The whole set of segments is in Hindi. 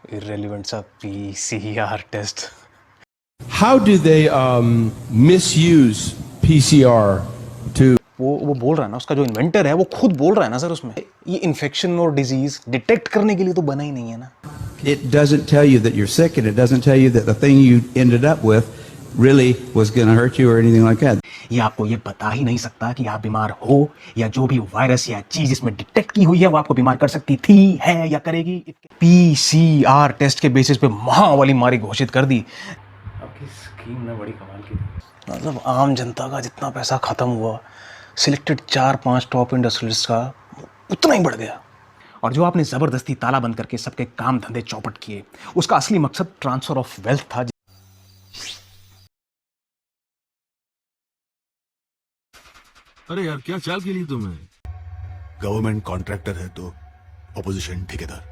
irrelevant सा PCR test. How do they misuse PCR to? वो बोल रहा है ना, उसका जो इन्वेंटर है वो खुद बोल रहा है ना सर, उसमें ये इन्फेक्शन और डिजीज डिटेक्ट करने के लिए तो बना ही नहीं है ना। It doesn't tell you that you're sick, and it doesn't tell you that the thing you ended up with really was going to hurt you or anything like that. ये आपको ये बता ही नहीं सकता कि आप बीमार हो, या जो भी वायरस या चीज इसमें डिटेक्ट की हुई है वो आपको बीमार कर सकती थी, है या करेगी। PCR टेस्ट के बेसिस पे महावाली मारी घोषित कर दी। आपकी स्कीम ने बड़ी कमाल की। मतलब आम जनता का जितना पैसा खत्म हुआ, सिलेक्टेड 4-5 टॉप इंडस्ट्रियलिस्ट का उतना ही बढ़ गया। और जो आपने जबरदस्ती ताला बंद करके सबके काम धंधे चौपट किए, उसका असली मकसद ट्रांसफर ऑफ वेल्थ था। अरे यार, क्या चाल के लिए तुम्हें? गवर्नमेंट कॉन्ट्रैक्टर है तो ऑपोजिशन ठेकेदार।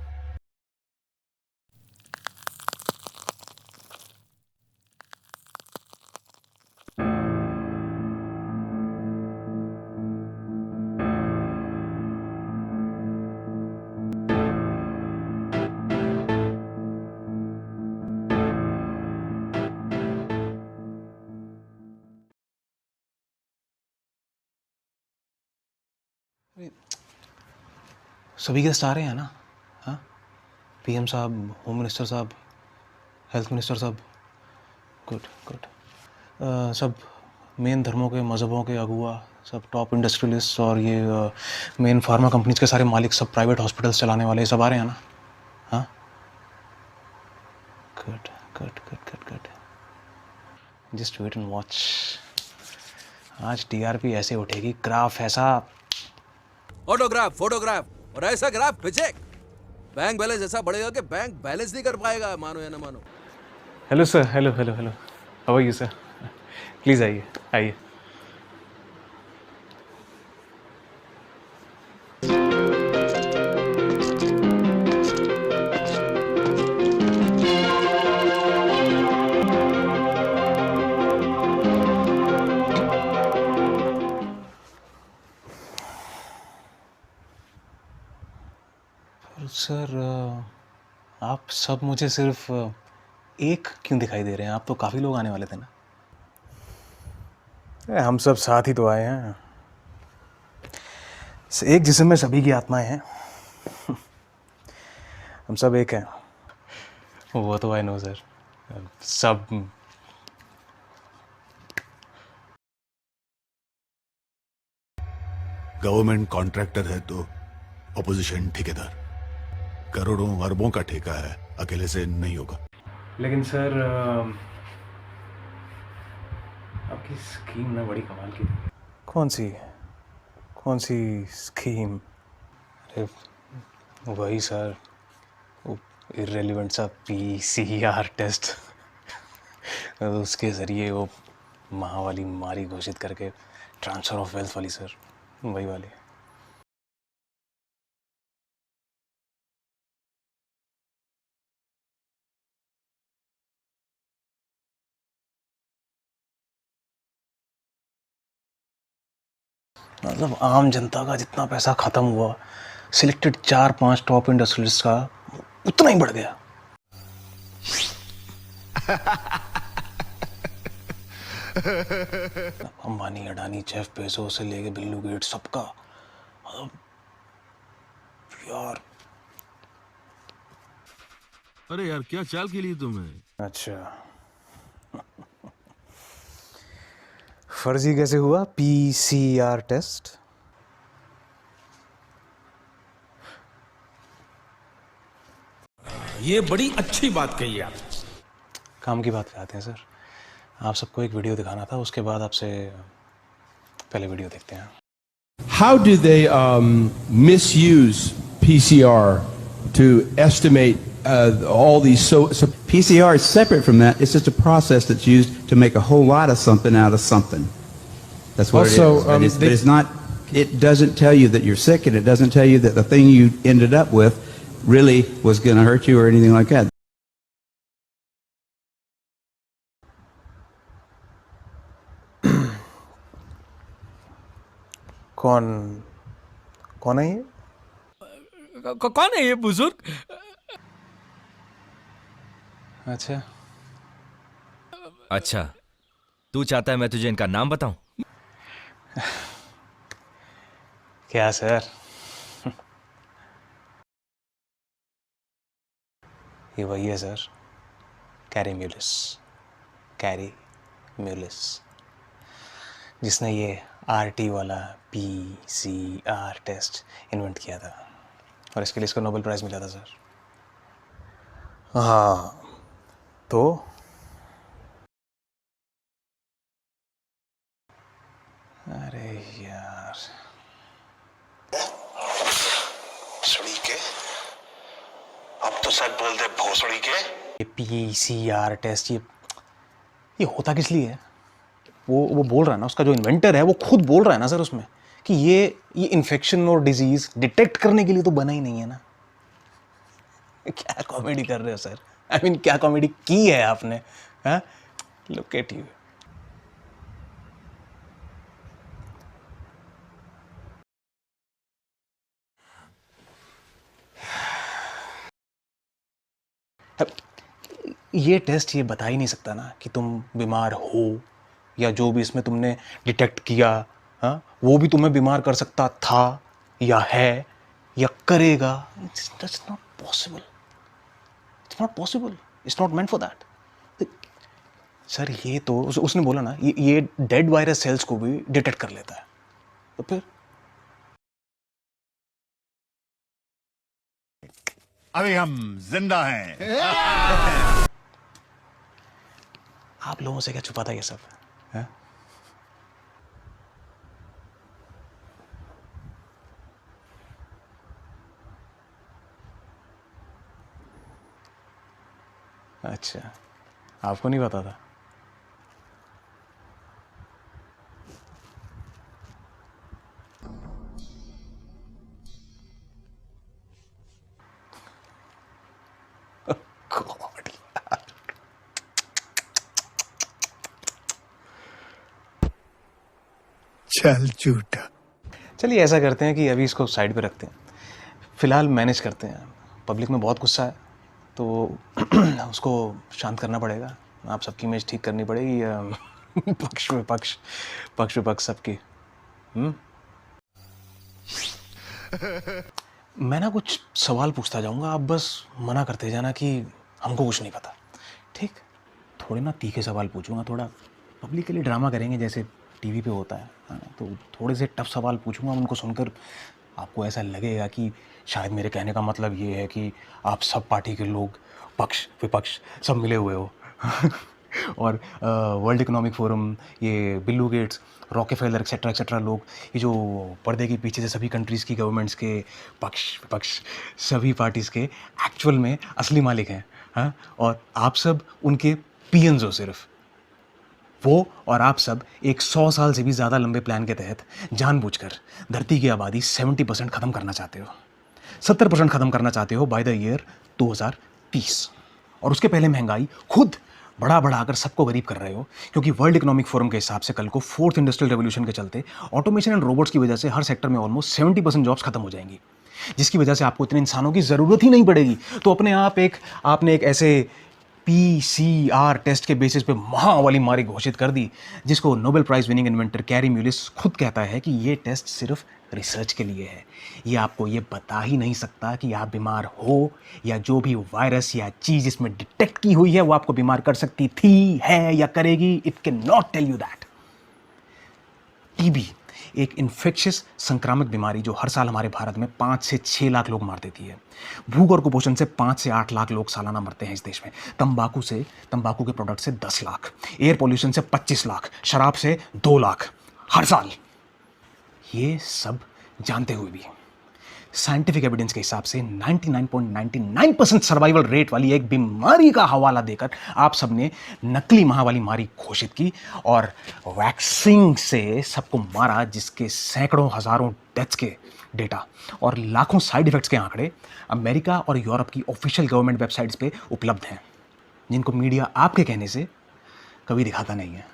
सभी गेस्ट आ रहे हैं ना? हाँ, PM साहब, होम मिनिस्टर साहब, हेल्थ मिनिस्टर साहब, गुड गुड। सब मेन धर्मों के, मज़हबों के अगुआ, सब टॉप इंडस्ट्रियलिस्ट और ये मेन फार्मा कंपनीज के सारे मालिक, सब प्राइवेट हॉस्पिटल्स चलाने वाले सब आ रहे हैं ना? हाँ, good good good good good. Just wait and watch. आज TRP ऐसे उठेगी, ग्राफ ऐसा। ऑटोग्राफ, फोटोग्राफ और ऐसा ग्राफ खींचे, बैंक बैलेंस ऐसा बढ़ेगा कि बैंक बैलेंस नहीं कर पाएगा, मानो या ना मानो। Hello sir, hello hello hello, how are you sir? Please आइए आइए। सर आप सब मुझे सिर्फ एक क्यों दिखाई दे रहे हैं? आप तो काफ़ी लोग आने वाले थे ना। हम सब साथ ही तो आए हैं, एक जिस्म में सभी की आत्माएं हैं। हम सब एक हैं। वो तो आई नो सर, सब। गवर्नमेंट कॉन्ट्रैक्टर है तो ऑपोजिशन ठेकेदार। करोड़ों अरबों का ठेका है, अकेले से नहीं होगा। लेकिन सर आपकी स्कीम ना बड़ी कमाल की थी। कौन सी स्कीम? अरे वही सर, वो इर्रेलेवेंट सा PCR टेस्ट। उसके ज़रिए वो महावाली मारी घोषित करके ट्रांसफ़र ऑफ वेल्थ वाली सर, वही वाली। मतलब आम जनता का जितना पैसा खत्म हुआ, सिलेक्टेड 4-5 टॉप इंडस्ट्रियलिस्ट का उतना ही बढ़ गया। अंबानी, अडानी, जेफ बेजोस से लेके बिल्लू गेट्स, सबका। मतलब यार। अरे यार, क्या चाल के लिए तुम्हें? अच्छा, फर्जी कैसे हुआ PCR टेस्ट? ये बड़ी अच्छी बात कही आप। काम की बात पे आते हैं सर। आप सबको एक वीडियो दिखाना था, उसके बाद आपसे पहले वीडियो देखते हैं। How do they misuse PCR to estimate all these? So PCR is separate from that. It's just a process that's used to make a whole lot of something out of something. That's what Also, it is. But it's not. It doesn't tell you that you're sick, and it doesn't tell you that the thing you ended up with really was going to hurt you or anything like that. कौन है ये? कौन है ये बुजुर्ग? अच्छा, अच्छा, तू चाहता है मैं तुझे इनका नाम बताऊं? क्या सर? ये वही है sir, carry Mullis. Carry Mullis, जिसने ये आरटी वाला पीसीआर टेस्ट इन्वेंट किया था, और इसके लिए इसको नोबेल प्राइज़ मिला था सर। हाँ, तो अरे यार, भोसड़ी के, अब तो सच बोल दे भोसड़ी के। ये पीसीआर टेस्ट ये होता किस लिए है? वो बोल रहा है ना, उसका जो इन्वेंटर है वो खुद बोल रहा है ना सर उसमें कि ये इन्फेक्शन और डिजीज डिटेक्ट करने के लिए तो बना ही नहीं है ना। क्या कॉमेडी कर रहे हो सर? आई मीन क्या कॉमेडी की है आपने? हाँ, लुक एट यू। ये टेस्ट ये बता ही नहीं सकता ना कि तुम बीमार हो, या जो भी इसमें तुमने डिटेक्ट किया, हाँ, वो भी तुम्हें बीमार कर सकता था या है या करेगा। It's not possible, it's not possible, it's not meant for that. Sir ये तो उसने बोला ना, ये डेड वायरस सेल्स को भी डिटेक्ट कर लेता है, तो फिर अभी हम जिंदा हैं। आप लोगों से क्या छुपाता ये सब है? अच्छा, आपको नहीं पता था? गॉड, चल झूठा। चलिए ऐसा करते हैं कि अभी इसको साइड पे रखते हैं, फिलहाल मैनेज करते हैं। पब्लिक में बहुत गुस्सा है, तो उसको शांत करना पड़ेगा। आप सबकी इमेज ठीक करनी पड़ेगी, पक्ष विपक्ष सबकी। मैं ना कुछ सवाल पूछता जाऊंगा, आप बस मना करते जाना कि हमको कुछ नहीं पता, ठीक? थोड़े ना तीखे सवाल पूछूंगा, थोड़ा पब्लिक के लिए ड्रामा करेंगे जैसे टीवी पे होता है ना। तो थोड़े से टफ सवाल पूछूंगा, उनको सुनकर आपको ऐसा लगेगा कि शायद मेरे कहने का मतलब ये है कि आप सब पार्टी के लोग, पक्ष विपक्ष सब मिले हुए हो। और वर्ल्ड इकोनॉमिक फोरम, ये बिल्लू गेट्स, रॉकेफेलर एक्सेट्रा लोग, ये जो पर्दे के पीछे से सभी कंट्रीज़ की गवर्नमेंट्स के पक्ष विपक्ष सभी पार्टीज़ के एक्चुअल में असली मालिक हैं। हाँ, और आप सब उनके पीएन्स हो सिर्फ। वो और आप सब एक 100 साल से भी ज़्यादा लंबे प्लान के तहत जानबूझकर धरती की आबादी 70% ख़त्म करना चाहते हो, 70% ख़त्म करना चाहते हो बाय द ईयर 2030। और उसके पहले महंगाई खुद बढ़ा कर सबको गरीब कर रहे हो, क्योंकि वर्ल्ड इकोनॉमिक फोरम के हिसाब से कल को 4th इंडस्ट्रियल रेवोल्यूशन के चलते ऑटोमेशन एंड रोबोट्स की वजह से हर सेक्टर में ऑलमोस्ट 70% जॉब्स खत्म हो जाएंगी, जिसकी वजह से आपको इतने इंसानों की ज़रूरत ही नहीं पड़ेगी। तो अपने आप आपने एक ऐसे पीसीआर टेस्ट के बेसिस पे महावाली मारी घोषित कर दी, जिसको Nobel prize winning inventor Kary Mullis खुद कहता है कि ये टेस्ट सिर्फ रिसर्च के लिए है। ये आपको ये बता ही नहीं सकता कि आप बीमार हो, या जो भी वायरस या चीज़ इसमें डिटेक्ट की हुई है वो आपको बीमार कर सकती थी, है या करेगी। It can not tell you that. TB एक इन्फेक्शियस संक्रामक बीमारी जो हर साल हमारे भारत में 5 से 6 लाख लोग मार देती है। भूख और कुपोषण से 5 से 8 लाख लोग सालाना मरते हैं इस देश में। तंबाकू के प्रोडक्ट से 10 लाख, एयर पोल्यूशन से 25 लाख, शराब से 2 लाख हर साल। ये सब जानते हुए भी साइंटिफिक एविडेंस के हिसाब से 99.99% सर्वाइवल रेट वाली एक बीमारी का हवाला देकर आप सबने नकली महावाली मारी घोषित की और वैक्सीन से सबको मारा, जिसके सैकड़ों हजारों डेथ्स के डेटा और लाखों साइड इफेक्ट्स के आंकड़े अमेरिका और यूरोप की ऑफिशियल गवर्नमेंट वेबसाइट्स पे उपलब्ध हैं, जिनको मीडिया आपके कहने से कभी दिखाता नहीं है।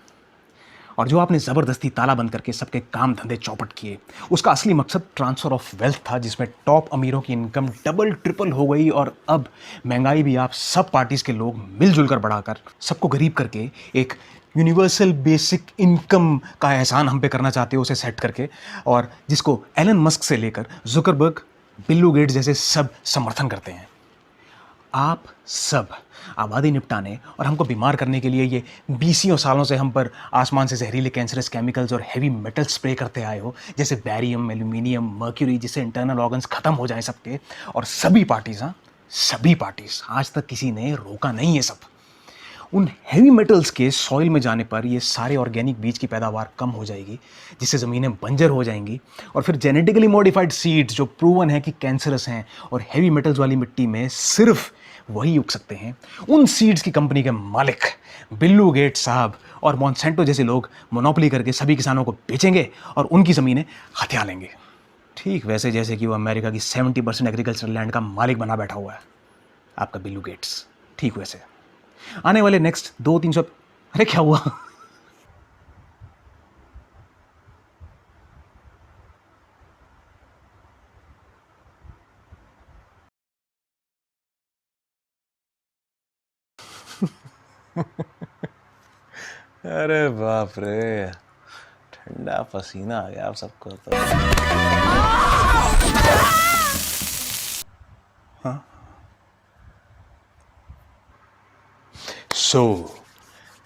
और जो आपने ज़बरदस्ती ताला बंद करके सबके काम धंधे चौपट किए, उसका असली मकसद ट्रांसफ़र ऑफ वेल्थ था, जिसमें टॉप अमीरों की इनकम डबल ट्रिपल हो गई और अब महंगाई भी आप सब पार्टीज़ के लोग मिलजुल कर बढ़ाकर सबको गरीब करके एक यूनिवर्सल बेसिक इनकम का एहसान हम पे करना चाहते हो, उसे सेट करके, और जिसको एलन मस्क से लेकर जुकरबर्ग, बिल्लू गेट्स जैसे सब समर्थन करते हैं। आप सब आबादी निपटाने और हमको बीमार करने के लिए ये बीसियों सालों से हम पर आसमान से जहरीले कैंसरस केमिकल्स और हैवी मेटल स्प्रे करते आए हो, जैसे बैरियम, एल्यूमिनियम, मर्क्यूरी, जिससे इंटरनल ऑर्गन्स खत्म हो जाएं सबके। और सभी पार्टीज आज तक किसी ने रोका नहीं है सब। उन हैवी मेटल्स के सॉइल में जाने पर ये सारे ऑर्गेनिक बीज की पैदावार कम हो जाएगी, जिससे ज़मीनें बंजर हो जाएंगी, और फिर जेनेटिकली मॉडिफाइड सीड्स जो प्रूवन है कि कैंसरस हैं और हैवी मेटल्स वाली मिट्टी में सिर्फ वही उग सकते हैं, उन सीड्स की कंपनी के मालिक बिल्लू गेट्स साहब और मॉन्सेंटो जैसे लोग मोनोपोली करके सभी किसानों को बेचेंगे और उनकी ज़मीनें हथिया लेंगे। ठीक वैसे जैसे कि वो अमेरिका की 70% एग्रीकल्चरल लैंड का मालिक बना बैठा हुआ है आपका बिल्लू गेट्स। ठीक वैसे आने वाले नेक्स्ट 200-300 अरे क्या हुआ? अरे बाप रे, ठंडा पसीना आ गया आप सबको तो।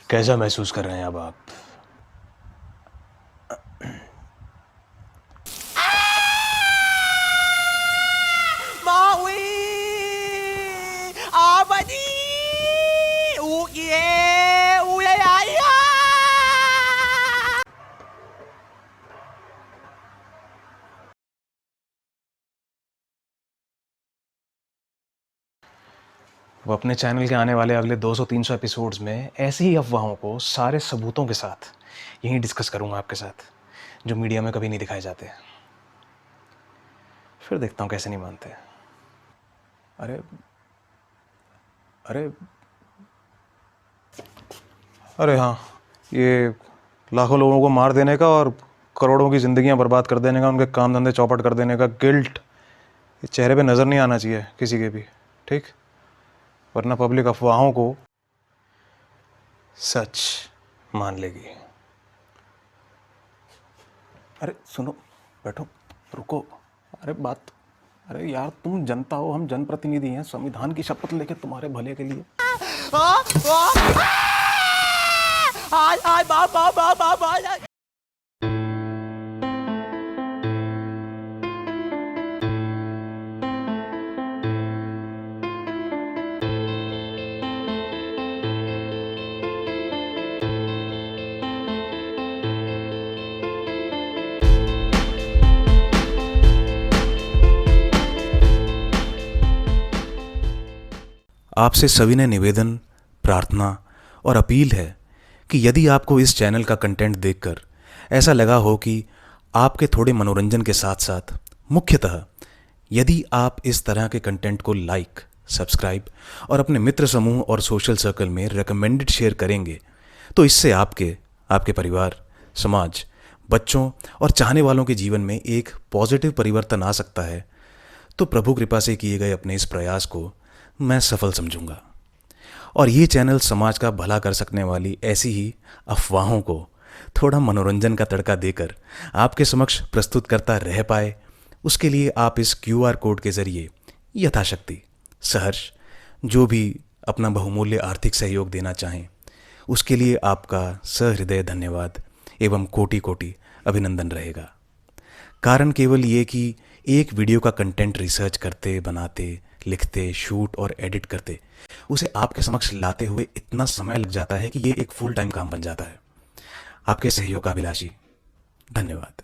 कैसा महसूस कर रहे हैं अब आप? वो अपने चैनल के आने वाले अगले 200-300 एपिसोड्स में ऐसी ही अफवाहों को सारे सबूतों के साथ यहीं डिस्कस करूंगा आपके साथ, जो मीडिया में कभी नहीं दिखाए जाते। फिर देखता हूं कैसे नहीं मानते। अरे अरे अरे हाँ, ये लाखों लोगों को मार देने का और करोड़ों की ज़िंदगियां बर्बाद कर देने का, उनके काम धंधे चौपट कर देने का गिल्ट ये चेहरे पे नज़र नहीं आना चाहिए किसी के भी, ठीक? वरना पब्लिक अफवाहों को सच मान लेगी। अरे सुनो, बैठो, रुको। अरे यार, तुम जनता हो, हम जनप्रतिनिधि हैं, संविधान की शपथ लेके तुम्हारे भले के लिए। आपसे सविनय निवेदन, प्रार्थना और अपील है कि यदि आपको इस चैनल का कंटेंट देखकर ऐसा लगा हो कि आपके थोड़े मनोरंजन के साथ साथ मुख्यतः यदि आप इस तरह के कंटेंट को लाइक, सब्सक्राइब और अपने मित्र समूह और सोशल सर्कल में रिकमेंडेड शेयर करेंगे, तो इससे आपके परिवार, समाज, बच्चों और चाहने वालों के जीवन में एक पॉजिटिव परिवर्तन आ सकता है। तो प्रभु कृपा से किए गए अपने इस प्रयास को मैं सफल समझूंगा और ये चैनल समाज का भला कर सकने वाली ऐसी ही अफवाहों को थोड़ा मनोरंजन का तड़का देकर आपके समक्ष प्रस्तुत करता रह पाए, उसके लिए आप इस QR कोड के जरिए यथाशक्ति सहर्ष जो भी अपना बहुमूल्य आर्थिक सहयोग देना चाहें, उसके लिए आपका सहृदय धन्यवाद एवं कोटि कोटि अभिनंदन रहेगा। कारण केवल ये कि एक वीडियो का कंटेंट रिसर्च करते, बनाते, लिखते, शूट और एडिट करते उसे आपके समक्ष लाते हुए इतना समय लग जाता है कि ये एक फुल टाइम काम बन जाता है। आपके सहयोग का अभिलाषी, धन्यवाद।